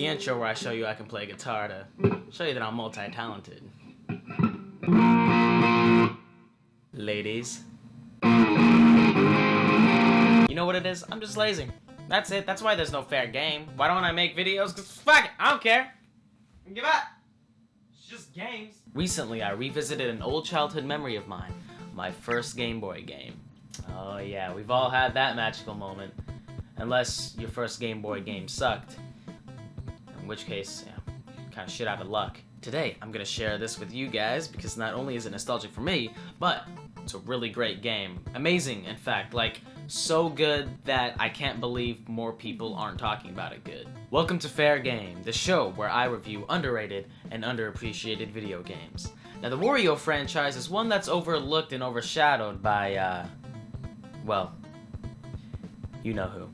the intro where I show you I can play guitar to show you that I'm multi-talented. Ladies. You know what it is? I'm just lazy. That's it. That's why there's no fair game. Why don't I make videos? Cause fuck it, I don't care. Give up. It's just games. Recently, I revisited an old childhood memory of mine. My first Game Boy game. Oh yeah, we've all had that magical moment. Unless your first Game Boy game sucked. In which case, yeah, kind of shit out of luck. Today, I'm gonna share this with you guys because not only is it nostalgic for me, but it's a really great game. Amazing, in fact, like, so good that I can't believe more people aren't talking about it good. Welcome to Fair Game, the show where I review underrated and underappreciated video games. Now, the Wario franchise is one that's overlooked and overshadowed by, well, you know who.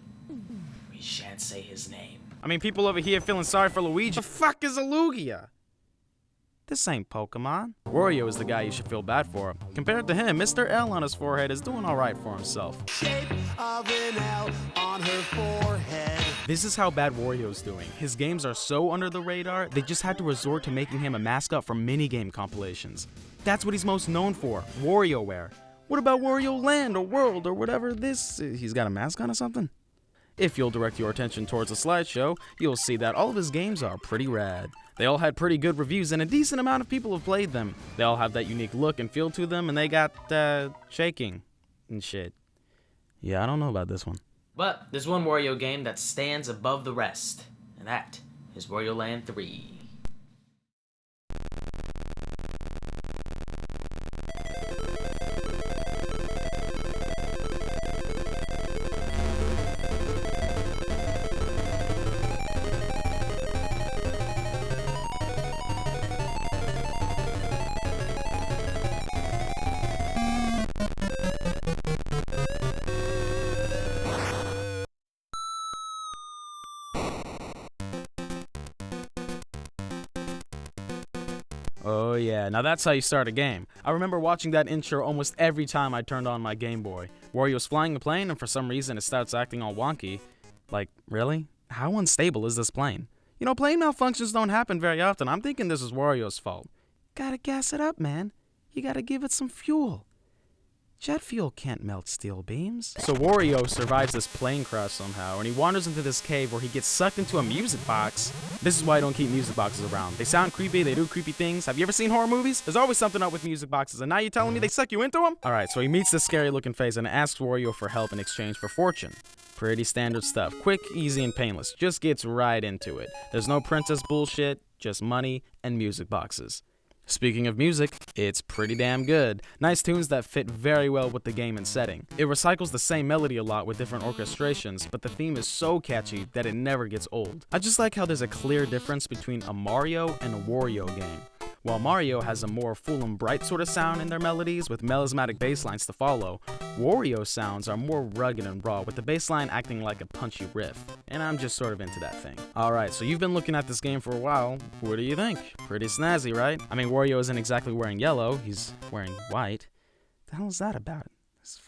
We shan't say his name. I mean, people over here feeling sorry for Luigi. The fuck is a Lugia? This ain't Pokemon. Wario is the guy you should feel bad for. Compared to him, Mr. L on his forehead is doing alright for himself. Shape of an L on her forehead. This is how bad Wario's doing. His games are so under the radar, they just had to resort to making him a mascot for minigame compilations. That's what he's most known for, WarioWare. What about Wario Land or World or whatever this? He's got a mascot or something? If you'll direct your attention towards the slideshow, you'll see that all of his games are pretty rad. They all had pretty good reviews and a decent amount of people have played them. They all have that unique look and feel to them and they got, shaking and shit. Yeah, I don't know about this one. But there's one Wario game that stands above the rest, and that is Wario Land 3. Oh yeah, now that's how you start a game. I remember watching that intro almost every time I turned on my Game Boy. Wario's flying a plane and for some reason it starts acting all wonky. Like, really? How unstable is this plane? You know, plane malfunctions don't happen very often. I'm thinking this is Wario's fault. Gotta gas it up, man. You gotta give it some fuel. Jet fuel can't melt steel beams. So Wario survives this plane crash somehow, and he wanders into this cave where he gets sucked into a music box. This is why I don't keep music boxes around. They sound creepy, they do creepy things. Have you ever seen horror movies? There's always something up with music boxes, and now you're telling me they suck you into them? Alright, so he meets this scary looking face and asks Wario for help in exchange for fortune. Pretty standard stuff. Quick, easy, and painless. Just gets right into it. There's no princess bullshit, just money and music boxes. Speaking of music, it's pretty damn good. Nice tunes that fit very well with the game and setting. It recycles the same melody a lot with different orchestrations, but the theme is so catchy that it never gets old. I just like how there's a clear difference between a Mario and a Wario game. While Mario has a more full and bright sort of sound in their melodies with melismatic bass lines to follow, Wario's sounds are more rugged and raw with the bass line acting like a punchy riff. And I'm just sort of into that thing. Alright, so you've been looking at this game for a while. What do you think? Pretty snazzy, right? I mean, Wario isn't exactly wearing yellow, he's wearing white. The hell is that about? This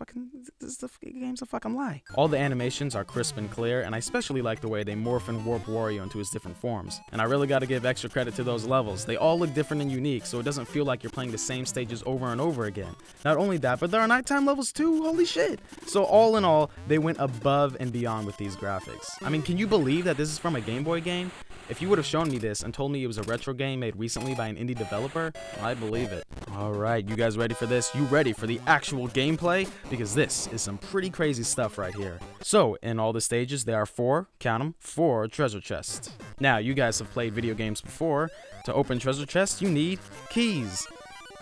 game's a fucking lie. All the animations are crisp and clear, and I especially like the way they morph and warp Wario into his different forms. And I really gotta give extra credit to those levels. They all look different and unique, so it doesn't feel like you're playing the same stages over and over again. Not only that, but there are nighttime levels too, holy shit! So all in all, they went above and beyond with these graphics. I mean, can you believe that this is from a Game Boy game? If you would have shown me this and told me it was a retro game made recently by an indie developer, I'd believe it. Alright, you guys ready for this? You ready for the actual gameplay? Because this is some pretty crazy stuff right here. So, in all the stages, there are count them, 4 treasure chests. Now, you guys have played video games before. To open treasure chests, you need keys.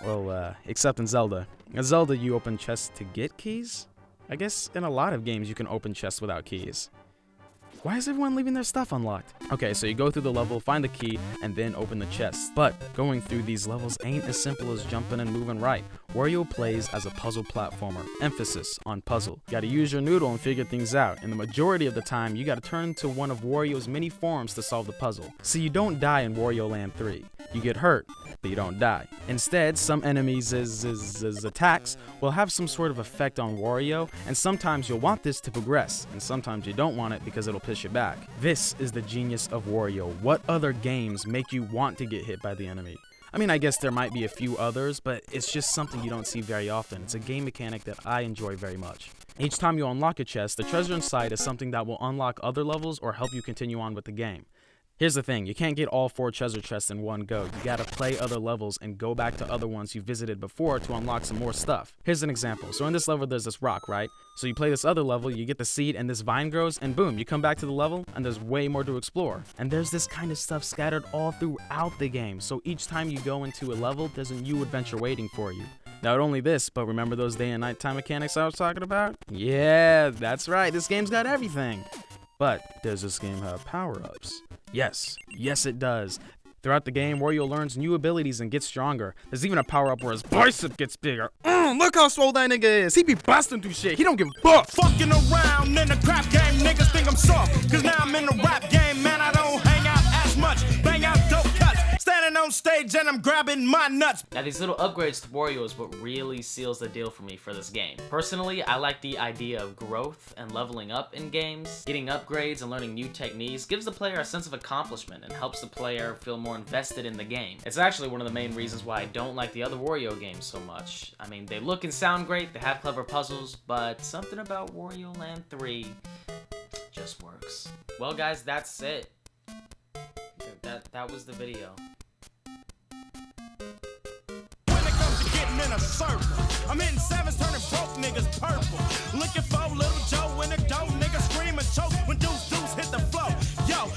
Well, except in Zelda. In Zelda, you open chests to get keys? I guess in a lot of games you can open chests without keys. Why is everyone leaving their stuff unlocked? Okay, so you go through the level, find the key, and then open the chest. But going through these levels ain't as simple as jumping and moving right. Wario plays as a puzzle platformer, emphasis on puzzle. You gotta use your noodle and figure things out, and the majority of the time you gotta turn to one of Wario's many forms to solve the puzzle. See, you don't die in Wario Land 3. You get hurt, but you don't die. Instead, some enemies' attacks will have some sort of effect on Wario, and sometimes you'll want this to progress, and sometimes you don't want it because it'll piss you back. This is the genius of Wario. What other games make you want to get hit by the enemy? I mean, I guess there might be a few others, but it's just something you don't see very often. It's a game mechanic that I enjoy very much. Each time you unlock a chest, the treasure inside is something that will unlock other levels or help you continue on with the game. Here's the thing, you can't get all 4 treasure chests in one go. You gotta play other levels and go back to other ones you visited before to unlock some more stuff. Here's an example. So in this level, there's this rock, right? So you play this other level, you get the seed, and this vine grows, and boom, you come back to the level, and there's way more to explore. And there's this kind of stuff scattered all throughout the game. So each time you go into a level, there's a new adventure waiting for you. Not only this, but remember those day and night time mechanics I was talking about? Yeah, that's right, this game's got everything. But does this game have power-ups? Yes it does. Throughout the game, Wario learns new abilities and gets stronger. There's even a power-up where his bicep gets bigger. Look how swole that nigga is. He be busting through shit. He don't give a fuck. Fucking around in the crap game, niggas think I'm soft. Cause now I'm in the rap game, man, I don't hang out as much. Bang out dope cuts, standing on stage and I'm grabbing my nuts. Now these little upgrades to Wario is what really seals the deal for me for this game. Personally, I like the idea of growth and leveling up in games. Getting upgrades and learning new techniques gives the player a sense of accomplishment and helps the player feel more invested in the game. It's actually one of the main reasons why I don't like the other Wario games so much. I mean, they look and sound great, they have clever puzzles, but something about Wario Land 3 just works. Well guys, that's it. That was the video. When it comes to getting in a circle, I'm hitting sevens, turning broke niggas purple. Looking for little Joe in a dough, niggas scream and choke when deuce hit the flow. Yo,